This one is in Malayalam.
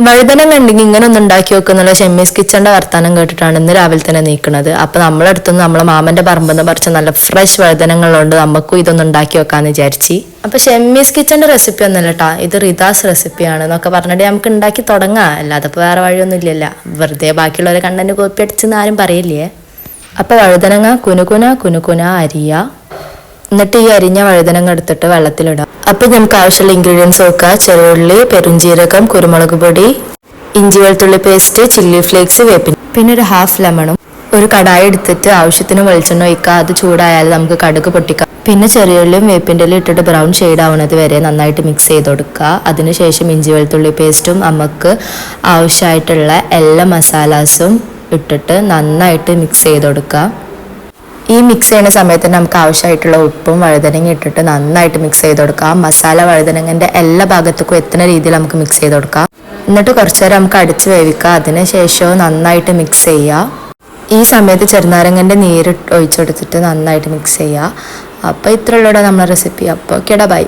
വഴുതനം കണ്ടെങ്കിൽ ഇങ്ങനെ ഒന്ന് ഉണ്ടാക്കി വെക്കുന്നുള്ള ഷെമ്മീസ് കിച്ചന്റെ വർത്താനം കേട്ടിട്ടാണ് ഇന്ന് രാവിലെ തന്നെ നീക്കുന്നത്. അപ്പൊ നമ്മളെ അടുത്തുനിന്ന് നമ്മളെ മാമന്റെ പറമ്പെന്ന് പറിച്ച നല്ല ഫ്രഷ് വഴുതനങ്ങളുണ്ട്, നമുക്കും ഇതൊന്നും ഉണ്ടാക്കി വെക്കാന്ന് വിചാരിച്ചു. അപ്പൊ ഷെമ്മീസ് കിച്ചന്റെ റെസിപ്പി ഒന്നല്ല കേട്ടാ, ഇത് റിതാസ് റെസിപ്പിയാണ് എന്നൊക്കെ പറഞ്ഞിട്ട് നമുക്ക് ഉണ്ടാക്കി തുടങ്ങാം. അല്ലാതെ ഇപ്പൊ വേറെ വഴിയൊന്നും ഇല്ലല്ലോ, വെറുതെ ബാക്കിയുള്ളവരെ കണ്ടന്റ് കോപ്പി അടിച്ചെന്ന് ആരും പറയില്ലേ. അപ്പൊ വഴുതനങ്ങ കുനുകുന അരിയ, എന്നിട്ട് ഈ അരിഞ്ഞ വഴുതനങ്ങ എടുത്തിട്ട് വെള്ളത്തിലിടാം. അപ്പൊ നമുക്ക് ആവശ്യമുള്ള ഇൻഗ്രീഡിയൻസ് നോക്കുക. ചെറുള്ളി, പെരുംജീരകം, കുരുമുളക് പൊടി, ഇഞ്ചി വെളുത്തുള്ളി പേസ്റ്റ്, ചില്ലി ഫ്ലേക്സ്, വേപ്പിൻ, പിന്നെ ഒരു ഹാഫ് ലെമണും. ഒരു കടായി എടുത്തിട്ട് ആവശ്യത്തിന് വെളിച്ചെണ്ണ ഒഴിക്കുക. അത് ചൂടായാൽ നമുക്ക് കടുക് പൊട്ടിക്കാം. പിന്നെ ചെറിയുള്ളിയും വേപ്പിൻ്റെ ഇലയും ഇട്ടിട്ട് ബ്രൗൺ ഷെയ്ഡ് ആവുന്നത് വരെ നന്നായിട്ട് മിക്സ് ചെയ്ത് കൊടുക്കുക. അതിനുശേഷം ഇഞ്ചി വെളുത്തുള്ളി പേസ്റ്റും നമുക്ക് ആവശ്യമായിട്ടുള്ള എല്ലാ മസാലാസും ഇട്ടിട്ട് നന്നായിട്ട് മിക്സ് ചെയ്ത് കൊടുക്കുക. ഈ മിക്സ് ചെയ്യുന്ന സമയത്ത് നമുക്ക് ആവശ്യമായിട്ടുള്ള ഉപ്പും വഴുതനങ്ങ ഇട്ടിട്ട് നന്നായിട്ട് മിക്സ് ചെയ്ത് കൊടുക്കാം. മസാല വഴുതനങ്ങൻ്റെ എല്ലാ ഭാഗത്തേക്കും എത്തുന്ന രീതിയിൽ നമുക്ക് മിക്സ് ചെയ്ത് കൊടുക്കാം. എന്നിട്ട് കുറച്ച് നേരം നമുക്ക് അടിച്ച് വേവിക്കുക. അതിനുശേഷം നന്നായിട്ട് മിക്സ് ചെയ്യുക. ഈ സമയത്ത് ചെറുനാരങ്ങൻ്റെ നീര് ഒഴിച്ചെടുത്തിട്ട് നന്നായിട്ട് മിക്സ് ചെയ്യുക. അപ്പോൾ ഇത്രയുള്ളൂടെ നമ്മുടെ റെസിപ്പി. അപ്പോൾ ബൈ.